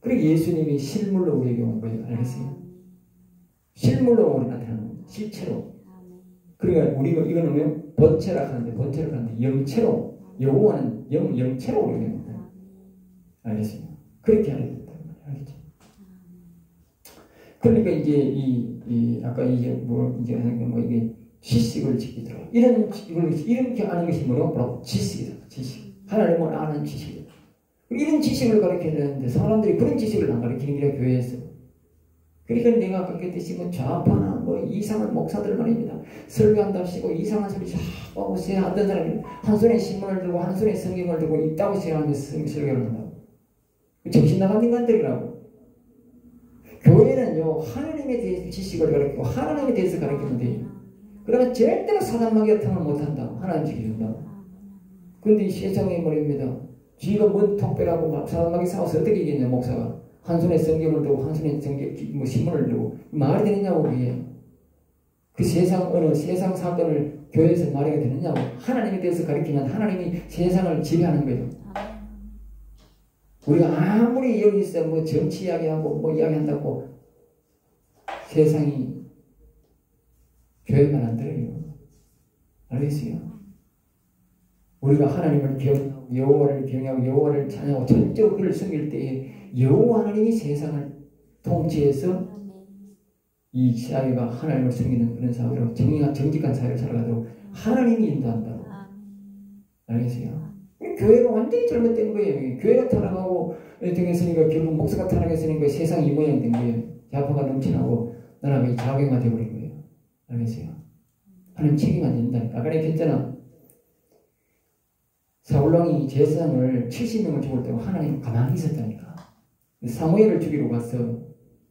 그리고 예수님이 실물로 우리에게 온 거예요. 알겠어요? 실물로 우리 나타나는 거예요. 실체로. 그러니까 우리가 이거는 뭐예요? 본체라 하는데 영체로. 여호와는 영체로 우리에게 온 거예요. 알겠어요? 그렇게 하야 된다. 알겠죠? 그러니까 이제 아까 이제 이게 지식을 지키도록 이렇게 아는 것이 뭐라고? 바로 지식이다. 지식. 하나님을 아는 지식이다. 이런 지식을 가르쳐야 되는데 사람들이 그런 지식을 안 가르치는 게 교회에서. 그러니까 내가 아까 그랬듯이 좌파나 이상한 목사들 말입니다. 설교한답시고 이상한 소리 자꾸 하고 하던 사람이 한 손에 신문을 들고 한 손에 성경을 들고 있다고 생각하면서 설교를 한다고. 정신 나간 인간들이라고. 교회는요 하나님에 대해서 지식을 가르치고 하나님에 대해서 가르치면 돼요. 그러면 절대로 사단마귀 같은 걸 못한다고. 하나님 지켜준다고. 그런데 이 세상에 말입니다. 쥐가 뭔 특별하고 막 사단마귀 싸워서 어떻게 이기냐 목사가. 한 손에 성경을 들고 한 손에 신문을 들고 말이 되느냐고. 그게 그 세상 사건을 교회에서 말해야 되느냐고. 하나님에 대해서 가르치면 하나님이 세상을 지배하는 거예요. 우리가 아무리 여기서 정치 이야기하고 이야기한다고 세상이 교회만 안 들어요. 알겠어요? 우리가 하나님을 경외하고 여호와를 경외하고 여호와를 찬양하고 전적으로 그를 섬길 때에 여호와 하나님이 세상을 통치해서 이 사회가 하나님을 섬기는 그런 사회로 정직한 사회를 살아가도록 하나님이 인도한다고. 알겠어요? 교회가 완전히 잘못된 거예요. 교회가 타락하고 등했으니까 결국 목사가 타락했으니까 세상이 이 모양이 된 거예요. 좌파가 넘쳐나고 나라가 자괴가 되어버린 거예요. 알겠어요? 하나님 책임 안 진다니까. 아까 내가 했잖아. 사울왕이 제사장을 70명을 죽을 때고 하나님 가만히 있었다니까. 사무엘을 죽이러 갔어.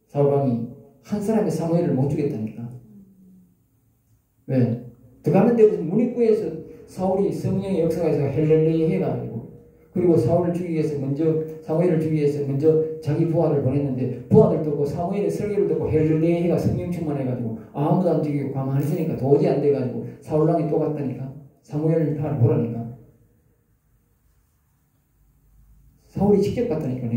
사울왕이 한 사람의 사무엘을 못 죽였다니까. 왜? 들어가는데 무슨 문입구에서 사울이 성령의 역사에서 헬렐레이 해가지고 그리고 사무엘을 죽이기 위해서 먼저 자기 부하를 보냈는데 부하들 듣고 사무엘의 설교를 듣고 헬렐레이 해가 성령 충만해가지고 아무도 안 죽이고 가만히 있으니까 도저히 안 돼가지고 사울왕이 또 갔다니까. 사무엘을 보라니까. 사울이 직접 갔다니까.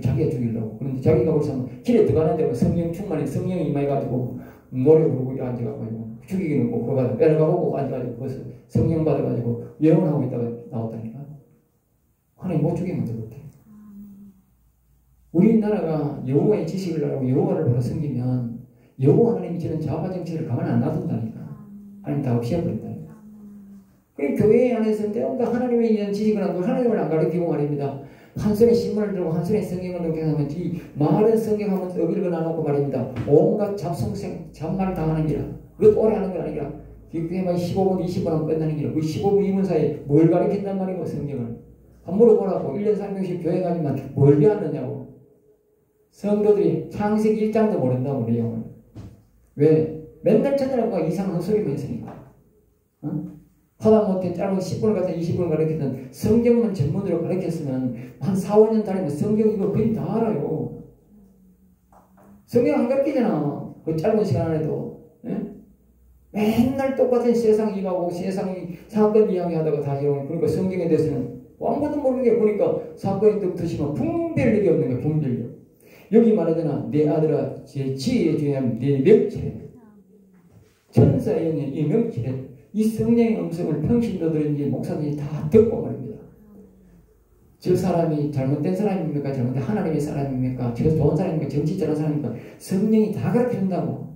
자기가 죽이려고. 그런데 자기가 벌써 길에 들어가는데 성령 충만해 성령이 임해가지고 노래 부르고 앉아가지고 죽이기는 뭐 그거 빼려가보고 앉아가지고 거기서 성령 받아가지고 예언하고 있다가 나왔다니까. 하나님 못 죽이면 되거든. 우리나라가 여호와의 지식을 알고 여호와를 보러 섬기면 여호와 하나님이 저는 좌파 정치를 가만 안 놔둔다니까. 하나님 다 없애버린다. 그러니까 교회 안에서 하나님에 대한 지식을 하고 하나님을 안 가르치고 말입니다. 한 손에 신문을 들고 한 손에 성경을 들고 하면 이 말은 성경하면 어기를 나누고 말입니다. 온갖 잡말 당하는 기라. 그것 오래 하는 건 아니라 그게만 15분 20분 하면 끝나는 기라. 그 15분 2분 사이에 뭘 가르친단 말이고 성경을. 한 물어보라고 1년 3교시 교회 가지만 뭘 배웠느냐고. 성도들이 창세기 1장도 모른다고 내용을. 왜? 맨날 저녁과 이상한 소리만 있으니까. 하다못해 짧은 10분을 갖다 20분을 가르치던 성경만 전문으로 가르쳤으면 한 4, 5년 다니면 성경 이거 거의 다 알아요. 성경 안 가르치잖아. 그 짧은 시간 안에도. 예? 맨날 똑같은 세상 임하고 세상 사건 이야기하다가 다시 오는 그러니까 성경에 대해서는 아무것도 모르게 보니까 사건이 또 드시면 분별력이 없는 거야. 분별력. 여기 말하잖아. 내 아들아 제 지혜에 중요한 내 명철에 천사의 영의 이 명철에 이 성령의 음성을 평신도들인지 목사들이 다 듣고 말입니다. 저 사람이 잘못된 사람입니까? 잘못된 하나님의 사람입니까? 저 좋은 사람입니까? 정치 잘한 사람입니까? 성령이 다 가르쳐준다고.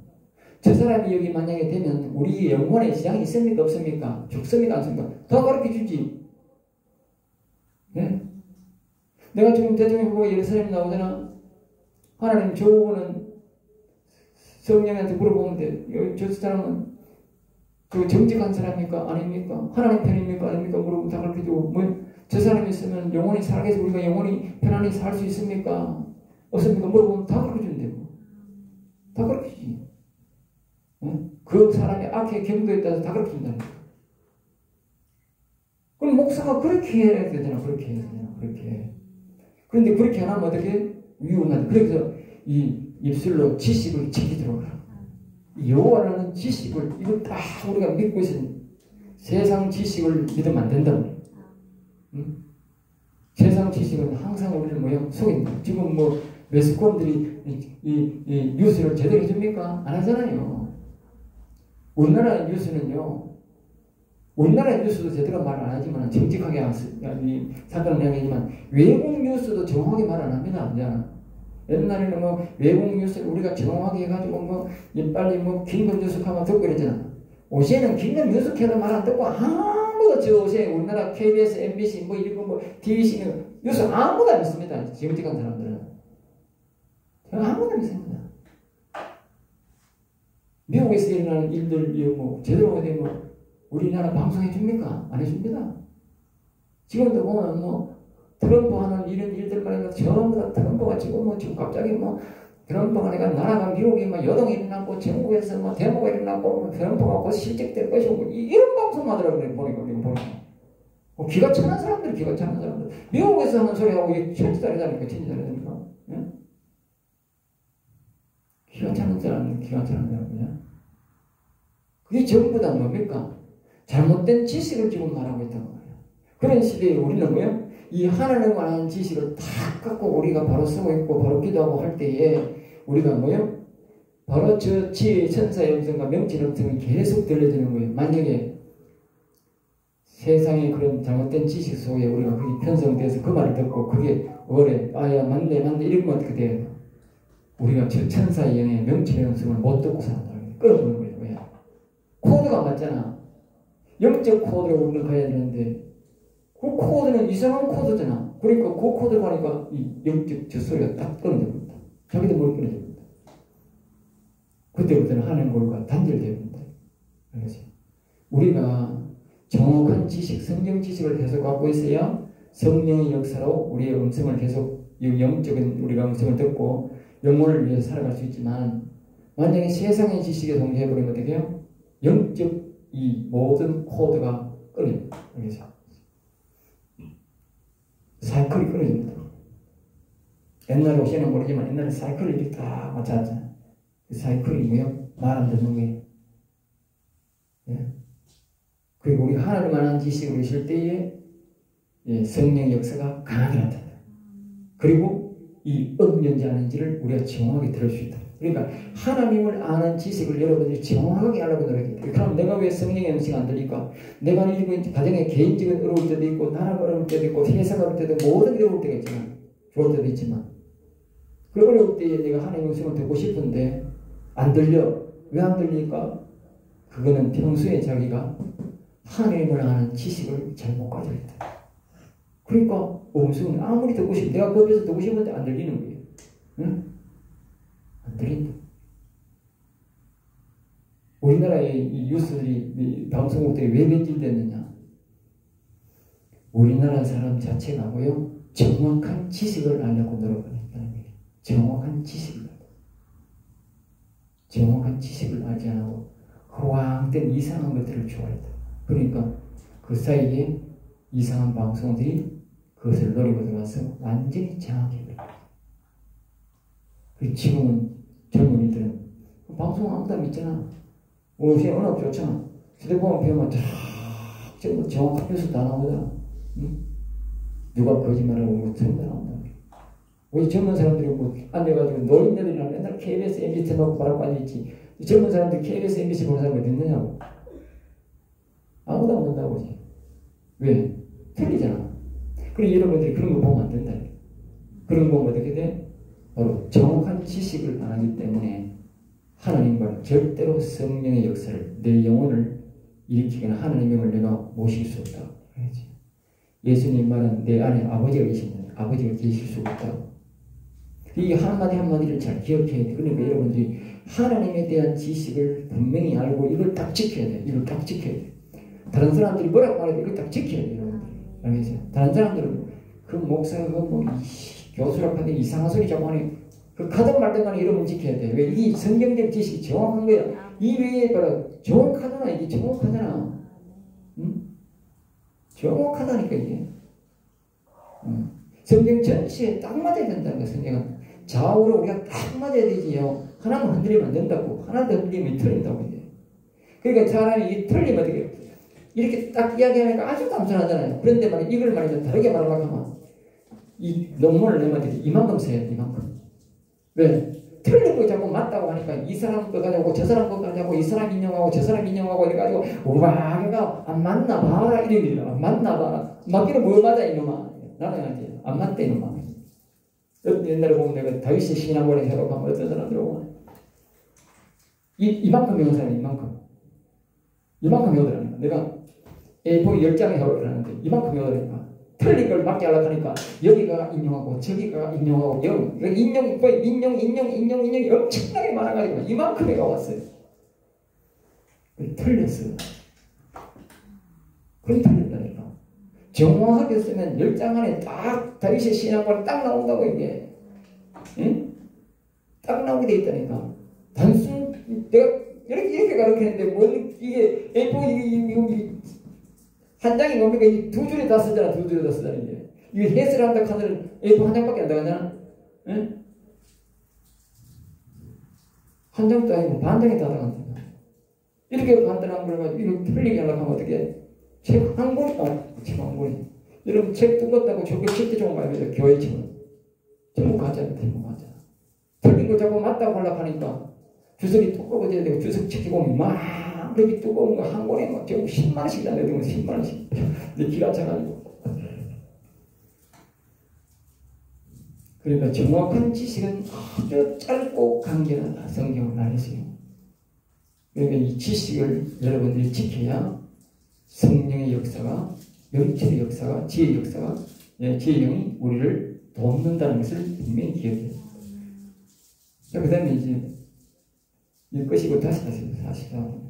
저 사람이 여기 만약에 되면 우리 영혼에 지장이 있습니까? 없습니까? 죽습니까? 않습니까? 다 가르쳐주지. 네? 내가 지금 대통령 후보가 예루살렘 나오잖아. 하나님 저 부분은 성령한테 물어보면 돼. 저 사람은 그 정직한 사람입니까? 아닙니까? 하나님 편입니까? 아닙니까? 물어보면 다 가르쳐주고 저 사람이 있으면 영혼이 살아계서 우리가 영혼이 편안히 살 수 있습니까? 없습니까? 물어보면 다 가르쳐준대요. 다 가르쳐주지. 그 사람의 악의 경도에 따라서 다 가르쳐준다니까. 그럼 목사가 그렇게 해야 되잖아. 그렇게 해야 되잖아. 그렇게. 그런데 그렇게 안 하면 어떻게? 위험하다. 그래서 이 입술로 지식을 지키도록 하라. 여호와라는 지식을 이거 다 우리가 믿고 있으니 세상 지식을 믿으면 안 된다. 세상 지식은 항상 우리를 뭐야? 속인다. 지금 뭐 매스컴들이 이 뉴스를 제대로 해줍니까? 안 하잖아요. 우리나라 뉴스는요. 우리나라 뉴스도 제대로 말 안 하지만 정직하게 사건을 이야기하지만 외국 뉴스도 정확하게 말 안 합니다. 안 옛날에는 뭐 외국 뉴스를 우리가 정확하게 해가지고 뭐 빨리 뭐 긴급 뉴스하면 듣고 그러잖아. 요새는 긴급 뉴스해도 말 안 듣고 아무도 저 요새 우리나라 KBS, MBC 뭐 이런 뭐 TVC는 뉴스 아무도 안 믿습니다. 정직한 사람들은 아무도 안 믿습니다. 미국에서 일어나는 일들 뭐 제대로 어디 뭐 우리나라 방송해 줍니까? 안 해줍니다. 지금도 보면 뭐 트럼프 하는 이런 일들만 해도 전부 다 트럼프가 지금 갑자기 뭐 트럼프가 내가 나라가 미국이 막 여동이 일어나고 전국에서 뭐 데모가 일어나고 트럼프가 곧 실직될 것이고 이런 방송만 하더라고요. 보니까 기가 차는 사람들 기가 차는 사람들 미국에서 하는 소리하고 천지다르다니까 천지다르다니까. 예? 기가 차는 사람이야. 그게 전부 다 뭡니까? 잘못된 지식을 지금 말하고 있단 말이야. 그런 시대에 우리는 뭐야? 이 하나님을 아는 지식을 다 갖고 우리가 바로 쓰고 있고 바로 기도하고 할 때에 우리가 뭐요? 바로 저 지혜의 천사의 음성과 명철의 음성이 계속 들려주는 거예요. 만약에 세상의 그런 잘못된 지식 속에 우리가 그게 편성돼서 그 말을 듣고 그게 아야 맞네 이러면 어떻게 돼요? 우리가 저 천사의 영의 명철의 음성을 못 듣고 산다. 끊어보는 거예요. 왜? 코드가 맞잖아. 영적 코드로 우리는 가야 되는데 그 코드는 이상한 코드잖아. 그러니까 그 코드를 가니까 이 영적 저 소리가 딱 끊어집니다. 자기도 모르게 끊어집니다. 그때부터는 하나님과 단절됩니다. 그래서 우리가 정확한 지식, 성경 지식을 계속 갖고 있어야 성령의 역사로 우리의 음성을 계속 영적인 우리가 음성을 듣고 영혼을 위해서 살아갈 수 있지만 만약에 세상의 지식에 동조해버리면 어떻게 해요? 영적 이 모든 코드가 끊어집니다. 그래서 사이클이 끊어집니다. 옛날에 오시는 모르지만 옛날에 사이클이 이렇게 딱 맞춰놨잖아요. 그 사이클이 뭐예요? 말 안 듣는 거예요. 예. 그리고 우리가 하나님 아는 지식을 있을 때에 성령의 역사가 강하게 나타난다. 그리고 이 음련지 아닌지를 우리가 정확하게 들을 수 있다. 그러니까 하나님을 아는 지식을 여러분들이 정확하게 알려고 노력해요. 그럼 내가 왜 성령의 음성이 안 들릴까? 내가 이런 가정에 개인적인 어려울 때도 있고 나라가 어려울 때도 있고 회사가 어려울 때도 모든 게 어려울 때가 있잖아. 좋을 때도 있지만 그 어려울 때에 내가 하나님의 음성을 듣고 싶은데 안 들려. 왜 안 들리니까? 그거는 평소에 자기가 하나님을 아는 지식을 잘못 가지고 있다. 그러니까 음성은 아무리 듣고 싶으면 내가 그 옆에서 듣고 싶은데 안 들리는 거예요. 응? 안 들린다. 우리나라의 이 뉴스들이, 이 방송국들이 왜 변질됐느냐? 우리나라 사람 자체가 뭐요? 정확한 지식을 알려고 노력하는 거예요. 정확한 지식을. 정확한 지식을 알지 않고 허황된 이상한 것들을 좋아했다. 그러니까 그 사이에 이상한 방송들이 그것을 노리고 들어와서 완전히 장악해버려요. 지금은 젊은이들은 방송 아무도 안 믿잖아. 요새 언어 좋잖아. 휴대폰 배우면 다 전부 정확한 뉴스 다 나오잖아. 응? 누가 거짓말하고 뭐 전부 다 나온다. 우리 젊은 사람들이 뭐 앉아가지고 노인네들이랑 맨날 KBS, MBC 틀어놓고 바라고 앉아있지. 젊은 사람들이 KBS, MBC 보는 사람이 듣느냐고. 아무도 안 듣는다고 보지. 왜? 틀리잖아. 그럼 여러분들이 그런 거 보면 안 된다. 그런 거 보면 어떻게 돼? 바로 정확한 지식을 안 하기 때문에 하나님과 절대로 성령의 역사를, 내 영혼을 일으키거나 하나님의 영을 내가 모실 수 없다. 그러지. 예수님 말은 내 안에 아버지가 계시면 아버지가 계실 수 없다. 이 한마디 한마디를 잘 기억해야 돼. 그러니까 여러분들이 하나님에 대한 지식을 분명히 알고 이걸 딱 지켜야 돼. 이걸 딱 지켜야 돼. 다른 사람들이 뭐라고 말해도 이걸 딱 지켜야 돼. 여러분들이. 알겠어요? 다른 사람들은 그 목사가 뭐 교수라고 하는데 이상한 소리 자꾸 하네. 그 가든 말든 간에 여러분 지켜야 돼. 왜? 이 성경적 지식이 정확한 거야. 이 외에 봐라. 정확하잖아. 이게 정확하잖아. 응? 정확하다니까 이게. 응. 성경 전체에 딱 맞아야 된다는 거야. 성경은. 좌우로 우리가 딱 맞아야 되지요. 하나만 흔들리면 안 된다고. 하나 더 흔들리면 틀린다고 이제. 그러니까 사람이 이 틀리면 어떻게 이렇게 딱 이야기하니까 아주 단순하잖아요. 그런데 말이야 이걸 말이죠. 다르게 말하려고 하면 이 논문을 내면 이만큼 써야 돼. 이만큼. 왜? 틀린 거 자꾸 맞다고 하니까 이 사람 거 가지고 저 사람 거 가지고 이 사람 인용하고 저 사람 인용하고 이래가지고 우와 걔가 안 맞나 봐라 이런 안 맞나 봐라. 맞기는 뭐 맞아 이놈아. 나는 알지. 안 맞대 이놈아. 옛날에 보면 내가 다윗의 신앙원에 해석하면 어떤 사람들 오면 이만큼 배운 사람이 이만큼 배우더라니까. 내가 A4 10장에 해석을 하는데 이만큼 배우더라니까. 틀린 걸 맞게 하려고 하니까 여기가 인용하고 저기가 인용하고 인용이 엄청나게 많아가지고 이만큼 해가 왔어요. 틀렸어요. 그럼 틀린다니까. 정확하게 쓰면 10장 안에 딱 다윗의 신앙관이 딱 나온다고 이게. 응? 딱 나오게 돼 있다니까. 단순 내가 이렇게 가르치는데 뭐 이게 A4 한 장이 뭡니까? 두 줄에 다 쓰잖아. 두 줄에 다 쓰잖아. 이게 해설을 한다 카드를 A4 한 장밖에 안 들어가잖아. 응? 한 장도 아니고 반 장이 다 들어간다. 이렇게 간단한 걸 가지고 이렇게 틀리게 하려고 하면 어떻게 책 한 권? 책 한 권이. 여러분 책 뜯었다고 저거 책도 좀 말해요. 교회 책은. 전부 가짜야. 전부 가짜. 틀린 걸 자꾸 맞다고 하려고 하니까 주석이 두꺼워져야 되고 주석 책이 보면 막 그렇게 두꺼운 거 한 권에 막 전부 10만원씩 나내는 거 10만원씩. 내 기가 차가지고. 그러니까 정확한 지식은 아주 짧고 간결하다. 성경을 말했어요. 그러니까 이 지식을 여러분들이 지켜야 성령의 역사가, 영체의 역사가, 지혜의 역사가, 지혜의 영이 우리를 돕는다는 것을 분명히 기억해요. 그 다음에 이제 이 끝이고 다시 하세요. 44번.